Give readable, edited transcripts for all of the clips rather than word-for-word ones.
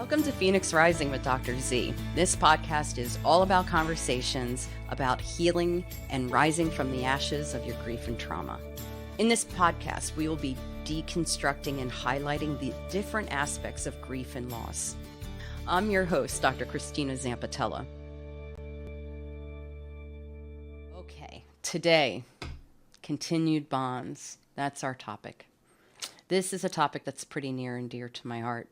Welcome to Phoenix Rising with Dr. Z. This podcast is all about conversations about healing and rising from the ashes of your grief and trauma. In this podcast, we will be deconstructing and highlighting the different aspects of grief and loss. I'm your host, Dr. Christina Zampatella. Okay, today, continued bonds. That's our topic. This is a topic that's pretty near and dear to my heart.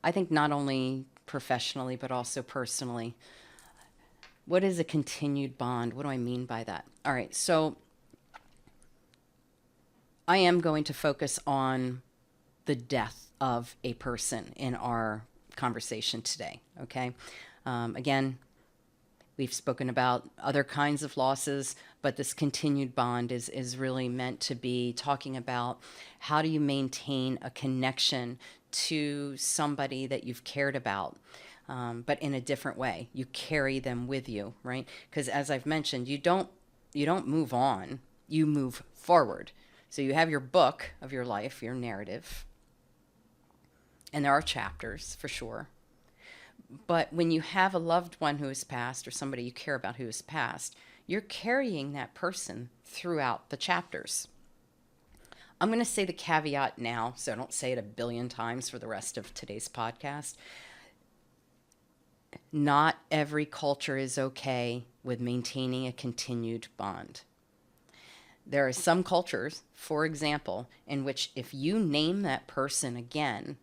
I think not only professionally, but also personally. What is a continued bond? What do I mean by that? All right, so I am going to focus on the death of a person in our conversation today, okay? Again, we've spoken about other kinds of losses, but this continued bond is really meant to be talking about how do you maintain a connection to somebody that you've cared about, but in a different way. You carry them with you, right? Because as I've mentioned, you don't move on, you move forward. So you have your book of your life, your narrative, and there are chapters for sure. But when you have a loved one who has passed or somebody you care about who has passed, you're carrying that person throughout the chapters. I'm going to say the caveat now, so I don't say it a billion times for the rest of today's podcast. Not every culture is okay with maintaining a continued bond. There are some cultures, for example, in which if you name that person again,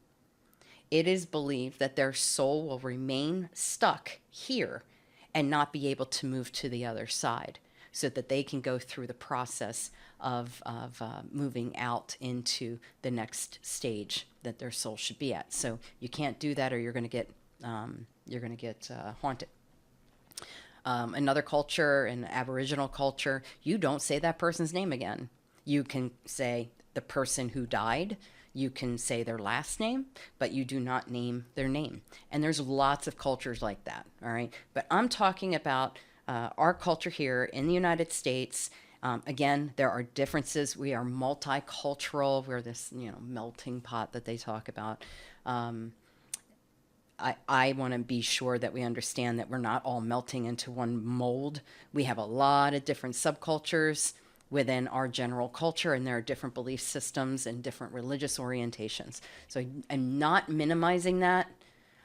it is believed that their soul will remain stuck here and not be able to move to the other side so that they can go through the process of moving out into the next stage that their soul should be at. So you can't do that or you're going to get haunted. Another culture, an Aboriginal culture, you don't say that person's name again. You can say the person who died. You can say their last name, but you do not name their name. And there's lots of cultures like that, all right? But I'm talking about our culture here in the United States. Again, there are differences. We are multicultural. We're this, melting pot that they talk about. I want to be sure that we understand that we're not all melting into one mold. We have a lot of different subcultures within our general culture, and there are different belief systems and different religious orientations. So I'm not minimizing that.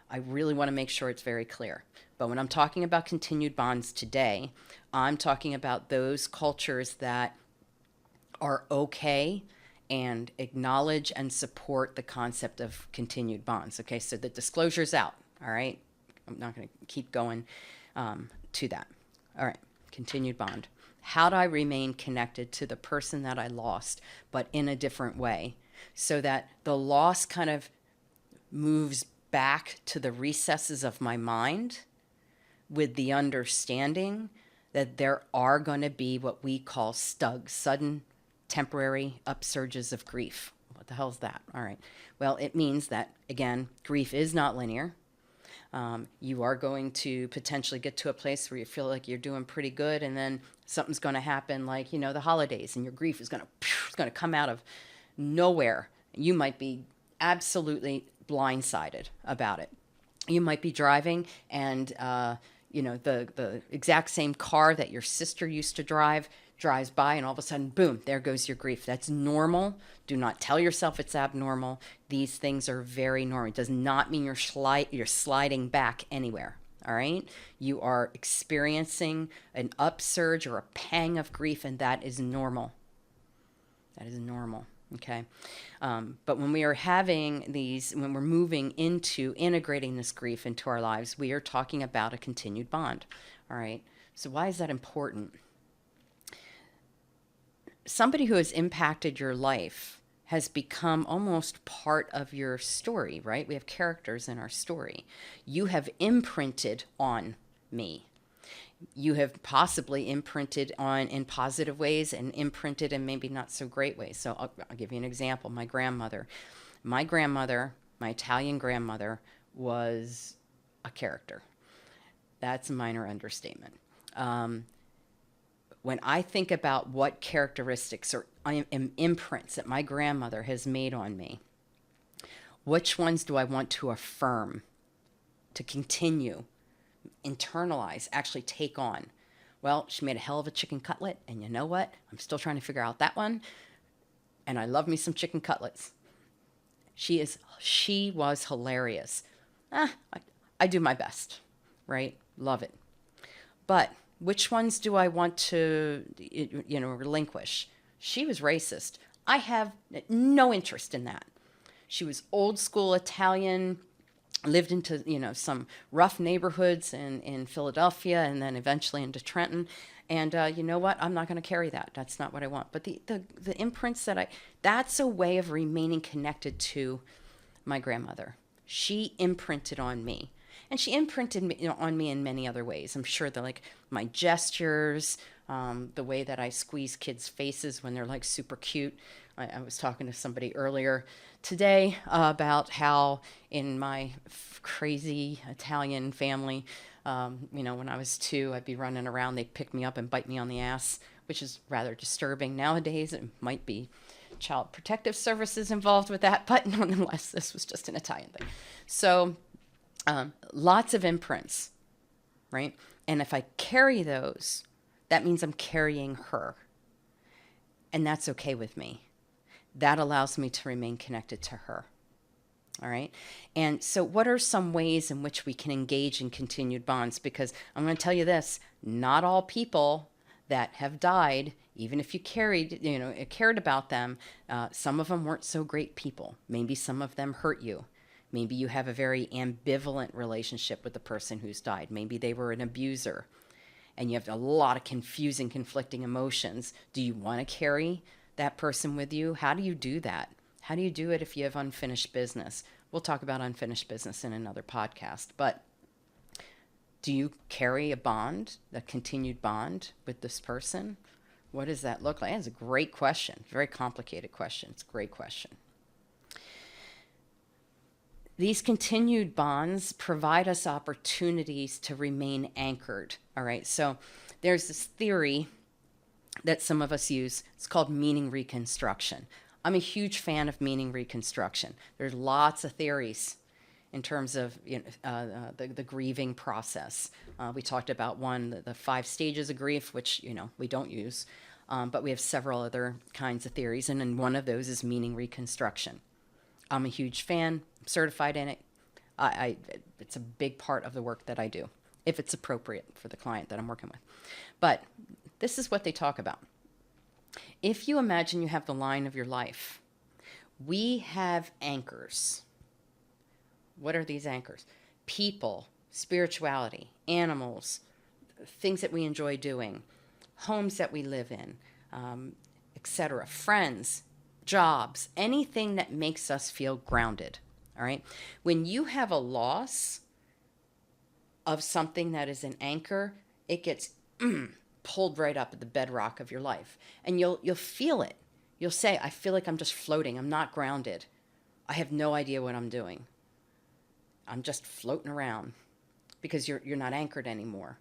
I really want to make sure it's very clear. But when I'm talking about continued bonds today, I'm talking about those cultures that are okay and acknowledge and support the concept of continued bonds. Okay, so the disclosure's out, all right? I'm not going to keep going to that. All right, continued bond. How do I remain connected to the person that I lost, but in a different way, so that the loss kind of moves back to the recesses of my mind with the understanding that there are going to be what we call STUGs, sudden temporary upsurges of grief. What the hell is that? All right. Well, it means that, again, grief is not linear. You are going to potentially get to a place where you feel like you're doing pretty good, and then something's going to happen, like the holidays, and your grief is going to come out of nowhere. You might be absolutely blindsided about it. You might be driving, and the exact same car that your sister used to drives by, and all of a sudden, boom, there goes your grief. That's normal. Do not tell yourself it's abnormal. These things are very normal. It does not mean you're sliding back anywhere, all right? You are experiencing an upsurge or a pang of grief, and that is normal. That is normal, okay? But when we are having when we're moving into integrating this grief into our lives, we are talking about a continued bond, all right? So why is that important? Somebody who has impacted your life has become almost part of your story, right? We have characters in our story. You have imprinted on me. You have possibly imprinted on in positive ways and imprinted in maybe not so great ways. So I'll give you an example. My grandmother, my Italian grandmother, was a character. That's a minor understatement. When I think about what characteristics or imprints that my grandmother has made on me, which ones do I want to affirm to continue, internalize, actually take on. Well, she made a hell of a chicken cutlet, and you know what? I'm still trying to figure out that one, and I love me some chicken cutlets. She was hilarious. I do my best, right? Love it. But which ones do I want to, relinquish? She was racist. I have no interest in that. She was old school Italian, lived into, some rough neighborhoods in Philadelphia and then eventually into Trenton. And you know what? I'm not going to carry that. That's not what I want. But the imprints that's a way of remaining connected to my grandmother. She imprinted on me. And she imprinted on me in many other ways. I'm sure that, like, my gestures, the way that I squeeze kids' faces when they're like super cute. I was talking to somebody earlier today about how in my crazy Italian family, when I was 2, I'd be running around, they'd pick me up and bite me on the ass, which is rather disturbing. Nowadays, it might be child protective services involved with that, but nonetheless, this was just an Italian thing. So lots of imprints, right? And if I carry those, that means I'm carrying her. And that's okay with me. That allows me to remain connected to her. All right. And so what are some ways in which we can engage in continued bonds? Because I'm going to tell you this, not all people that have died, even if you cared about them, some of them weren't so great people. Maybe some of them hurt you. Maybe you have a very ambivalent relationship with the person who's died. Maybe they were an abuser and you have a lot of confusing, conflicting emotions. Do you want to carry that person with you? How do you do that? How do you do it if you have unfinished business? We'll talk about unfinished business in another podcast. But do you carry a bond, a continued bond with this person? What does that look like? That's a great question. Very complicated question. It's a great question. These continued bonds provide us opportunities to remain anchored. All right. So there's this theory that some of us use. It's called meaning reconstruction. I'm a huge fan of meaning reconstruction. There's lots of theories in terms of the grieving process. We talked about one, the 5 stages of grief, which we don't use, but we have several other kinds of theories, and then one of those is meaning reconstruction. I'm a huge fan. I'm certified in it. It's a big part of the work that I do, if it's appropriate for the client that I'm working with. But this is what they talk about. If you imagine you have the line of your life, we have anchors. What are these anchors? People, spirituality, animals, things that we enjoy doing, homes that we live in, etc., friends, jobs, anything that makes us feel grounded. All right. When you have a loss of something that is an anchor, it gets pulled right up at the bedrock of your life, and you'll feel it. You'll say, I feel like I'm just floating. I'm not grounded. I have no idea what I'm doing. I'm just floating around because you're not anchored anymore.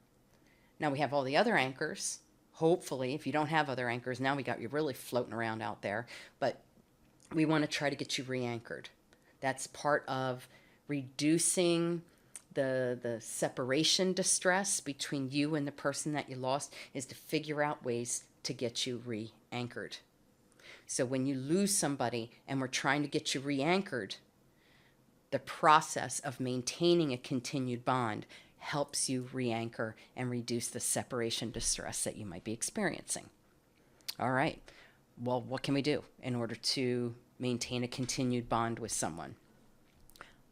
Now we have all the other anchors. Hopefully, if you don't have other anchors, now we got you really floating around out there. But we want to try to get you re-anchored. That's part of reducing the separation distress between you and the person that you lost, is to figure out ways to get you re-anchored. So when you lose somebody and we're trying to get you re-anchored, the process of maintaining a continued bond helps you re-anchor and reduce the separation distress that you might be experiencing. All right. Well, what can we do in order to maintain a continued bond with someone?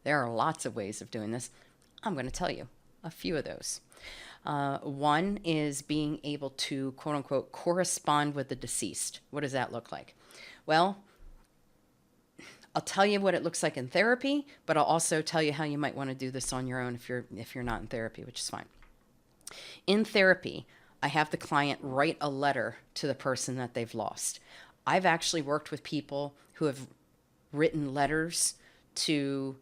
There are lots of ways of doing this. I'm going to tell you a few of those. One is being able to, quote unquote, correspond with the deceased. What does that look like? Well, I'll tell you what it looks like in therapy, but I'll also tell you how you might want to do this on your own if you're not in therapy, which is fine. In therapy, I have the client write a letter to the person that they've lost. I've actually worked with people who have written letters to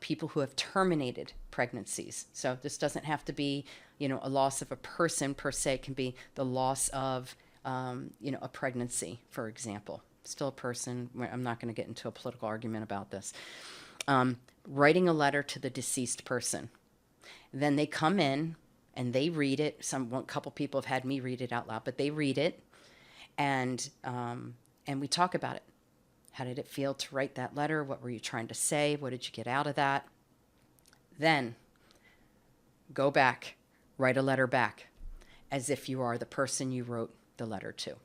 people who have terminated pregnancies. So this doesn't have to be, a loss of a person per se. It can be the loss of, a pregnancy, for example. Still a person. I'm not going to get into a political argument about this. Writing a letter to the deceased person. Then they come in and they read it. One couple people have had me read it out loud, but they read it, and we talk about it. How did it feel to write that letter? What were you trying to say? What did you get out of that? Then go back, write a letter back as if you are the person you wrote the letter to.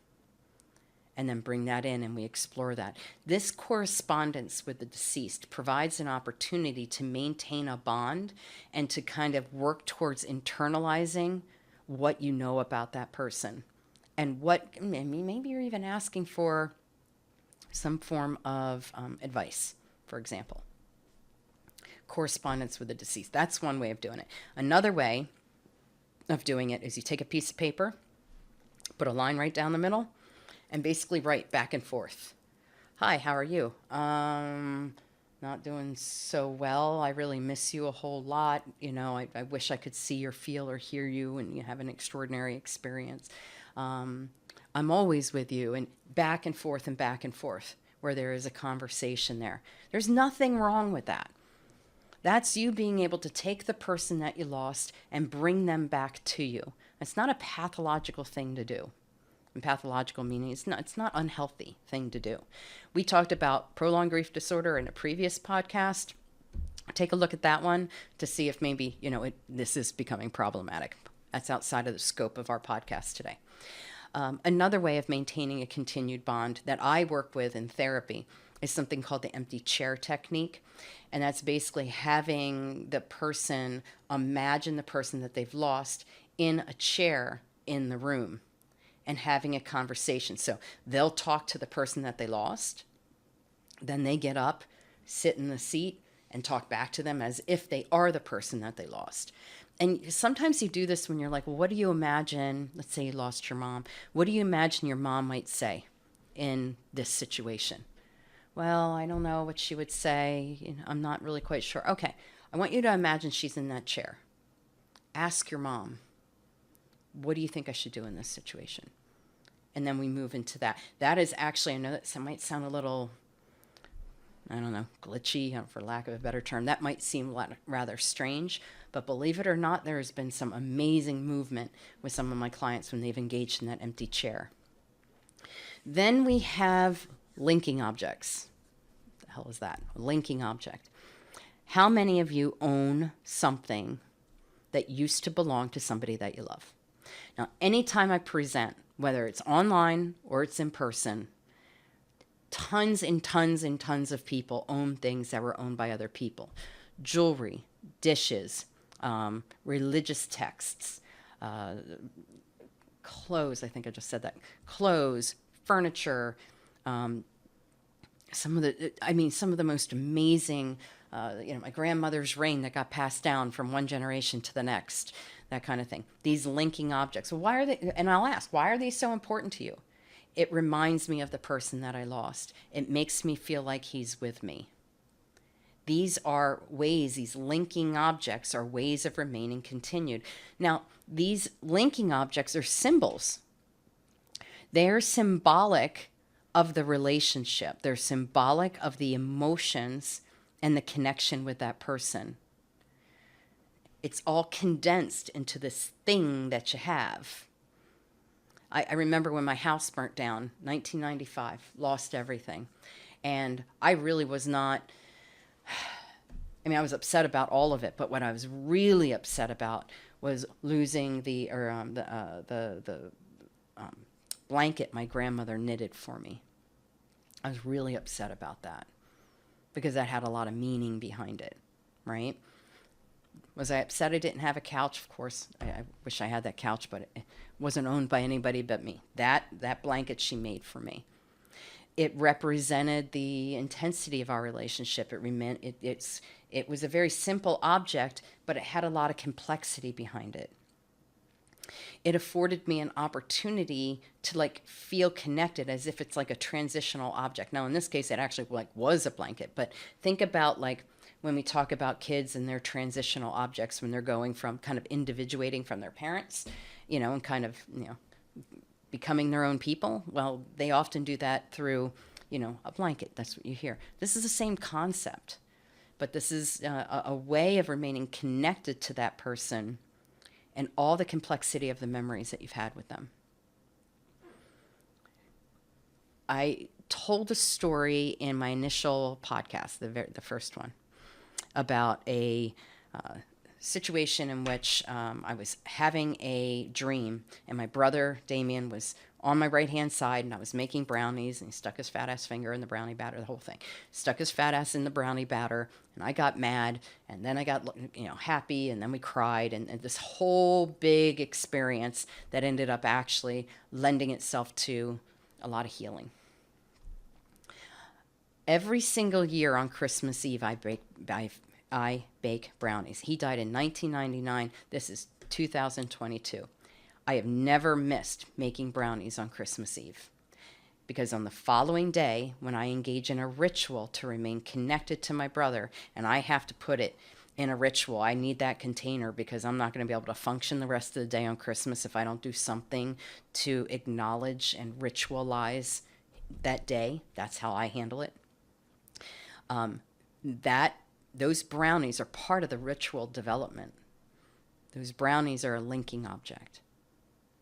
And then bring that in and we explore that. This correspondence with the deceased provides an opportunity to maintain a bond and to kind of work towards internalizing what you know about that person. And maybe you're even asking for some form of advice, for example. Correspondence with the deceased. That's one way of doing it. Another way of doing it is you take a piece of paper, put a line right down the middle, and basically write back and forth. Hi, how are you? Not doing so well. I really miss you a whole lot. I wish I could see or feel or hear you, and you have an extraordinary experience. I'm always with you, and back and forth, where there is a conversation there. There's nothing wrong with that. That's you being able to take the person that you lost and bring them back to you. It's not a pathological thing to do. And pathological meaning it's not unhealthy thing to do. We talked about prolonged grief disorder in a previous podcast. Take a look at that one to see if maybe, this is becoming problematic. That's outside of the scope of our podcast today. Another way of maintaining a continued bond that I work with in therapy is something called the empty chair technique. And that's basically having the person imagine the person that they've lost in a chair in the room and having a conversation. So they'll talk to the person that they lost. Then they get up, sit in the seat, and talk back to them as if they are the person that they lost. And sometimes you do this when you're like, well, what do you imagine? Let's say you lost your mom. What do you imagine your mom might say in this situation? Well, I don't know what she would say. I'm not really quite sure. Okay, I want you to imagine she's in that chair. Ask your mom, what do you think I should do in this situation? And then we move into that. That is actually, I know that might sound a little, glitchy, for lack of a better term. That might seem rather strange, but believe it or not, there has been some amazing movement with some of my clients when they've engaged in that empty chair. Then we have linking objects. What the hell is that? A linking object. How many of you own something that used to belong to somebody that you love? Now, anytime I present, whether it's online or it's in person, tons and tons and tons of people own things that were owned by other people. Jewelry, dishes, religious texts, clothes, I think I just said that, clothes, furniture, some of the most amazing, my grandmother's ring that got passed down from one generation to the next, that kind of thing. These linking objects. So why are they, and I'll ask, why are these so important to you? It reminds me of the person that I lost. It makes me feel like he's with me. These are ways, these linking objects are ways of remaining continued. Now, these linking objects are symbols. They're symbolic of the relationship. They're symbolic of the emotions and the connection with that person. It's all condensed into this thing that you have. I remember when my house burnt down, 1995, lost everything. And I really was not, I was upset about all of it, but what I was really upset about was losing the blanket my grandmother knitted for me. I was really upset about that because that had a lot of meaning behind it, right? Was I upset I didn't have a couch? Of course, I wish I had that couch, but it wasn't owned by anybody but me. That blanket she made for me. It represented the intensity of our relationship. It was a very simple object, but it had a lot of complexity behind it. It afforded me an opportunity to feel connected as if it's like a transitional object. Now, in this case, it actually was a blanket, but think about when we talk about kids and their transitional objects, when they're going from kind of individuating from their parents, and kind of, becoming their own people. Well, they often do that through, a blanket. That's what you hear. This is the same concept. but this is a way of remaining connected to that person and all the complexity of the memories that you've had with them. I told a story in my initial podcast, the first one, about a situation in which I was having a dream, and my brother Damien was on my right hand side, and I was making brownies, and he stuck his fat ass finger in the brownie batter, the whole thing. Stuck his fat ass in the brownie batter, and I got mad, and then I got happy, and then we cried, and this whole big experience that ended up actually lending itself to a lot of healing. Every single year on Christmas Eve, I bake brownies. He died in 1999. This is 2022. I have never missed making brownies on Christmas Eve, because on the following day, when I engage in a ritual to remain connected to my brother, and I have to put it in a ritual, I need that container, because I'm not going to be able to function the rest of the day on Christmas if I don't do something to acknowledge and ritualize that day. That's how I handle it. Those brownies are part of the ritual development. Those brownies are a linking object.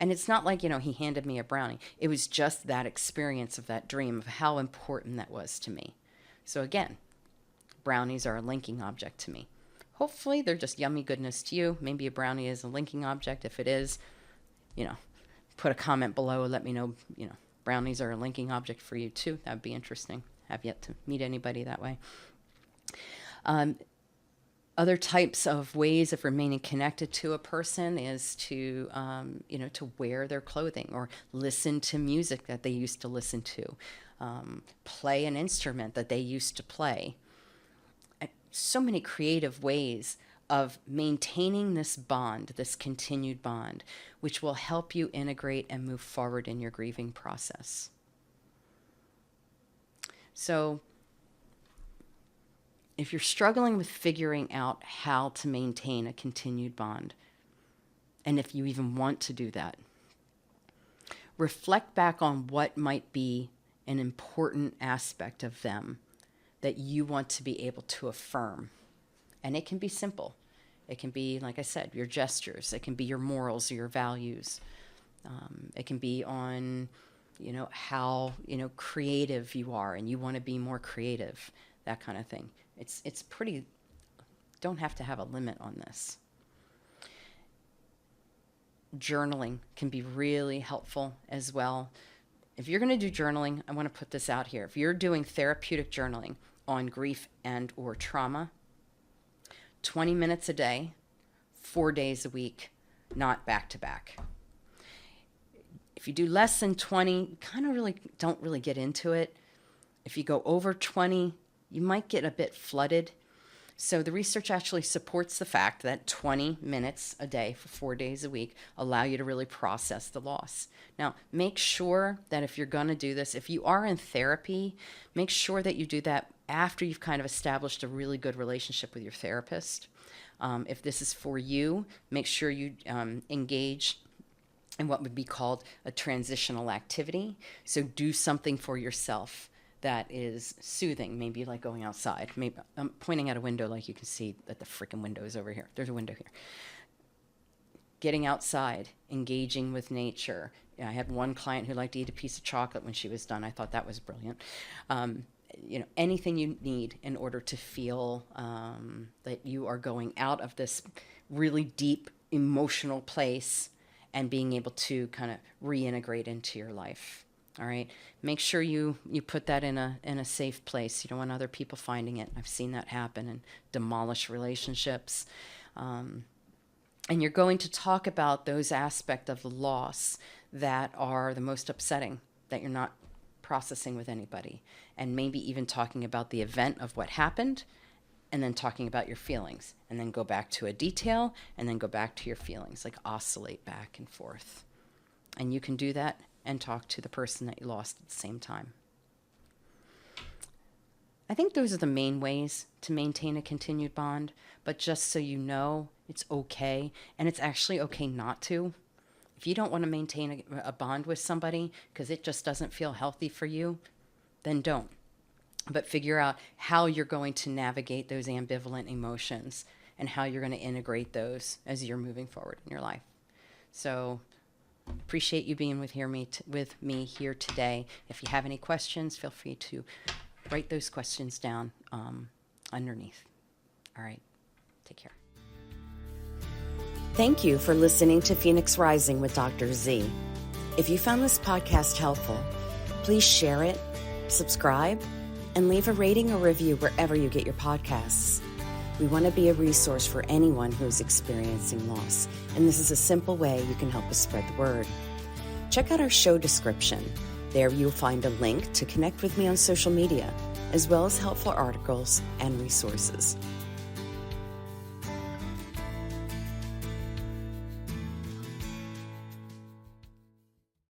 And it's not like, he handed me a brownie. It was just that experience of that dream of how important that was to me. So again, brownies are a linking object to me. Hopefully they're just yummy goodness to you. Maybe a brownie is a linking object. If it is, put a comment below. Let me know, brownies are a linking object for you too. That'd be interesting. I've yet to meet anybody that way. Other types of ways of remaining connected to a person is to, to wear their clothing, or listen to music that they used to listen to, play an instrument that they used to play. So many creative ways of maintaining this bond, this continued bond, which will help you integrate and move forward in your grieving process. So, if you're struggling with figuring out how to maintain a continued bond, and if you even want to do that, reflect back on what might be an important aspect of them that you want to be able to affirm. And it can be simple. It can be, like I said, your gestures. It can be your morals or your values. It can be on, how, creative you are, and you want to be more creative, that kind of thing. It's pretty, don't have to have a limit on this. Journaling can be really helpful as well. If you're going to do journaling, I want to put this out here. If you're doing therapeutic journaling on grief and or trauma, 20 minutes a day, 4 days a week, not back to back. If you do less than 20, don't really get into it. If you go over 20, you might get a bit flooded. So the research actually supports the fact that 20 minutes a day for 4 days a week allow you to really process the loss. Now, make sure that if you're going to do this, if you are in therapy, make sure that you do that after you've kind of established a really good relationship with your therapist. If this is for you, make sure you engage in what would be called a transitional activity. So do something for yourself that is soothing, maybe like going outside. Maybe I'm pointing out a window, like you can see that the freaking window is over here. There's a window here. Getting outside, engaging with nature. I had one client who liked to eat a piece of chocolate when she was done. I thought that was brilliant. Anything you need in order to feel that you are going out of this really deep emotional place and being able to kind of reintegrate into your life. All right. Make sure you put that in a safe place. You don't want other people finding it. I've seen that happen and demolish relationships. And you're going to talk about those aspects of the loss that are the most upsetting, that you're not processing with anybody. And maybe even talking about the event of what happened, and then talking about your feelings, and then go back to a detail, and then go back to your feelings, like oscillate back and forth. And you can do that and talk to the person that you lost at the same time. I think those are the main ways to maintain a continued bond, but just so you know, it's okay, and it's actually okay not to. If you don't want to maintain a bond with somebody because it just doesn't feel healthy for you, then don't. but figure out how you're going to navigate those ambivalent emotions and how you're going to integrate those as you're moving forward in your life. So appreciate you being with me here today. If you have any questions, feel free to write those questions down underneath. All right, take care. Thank you for listening to Phoenix Rising with Dr. Z. If you found this podcast helpful, please share it, subscribe, and leave a rating or review wherever you get your podcasts. We want to be a resource for anyone who's experiencing loss, and this is a simple way you can help us spread the word. Check out our show description. There you'll find a link to connect with me on social media, as well as helpful articles and resources.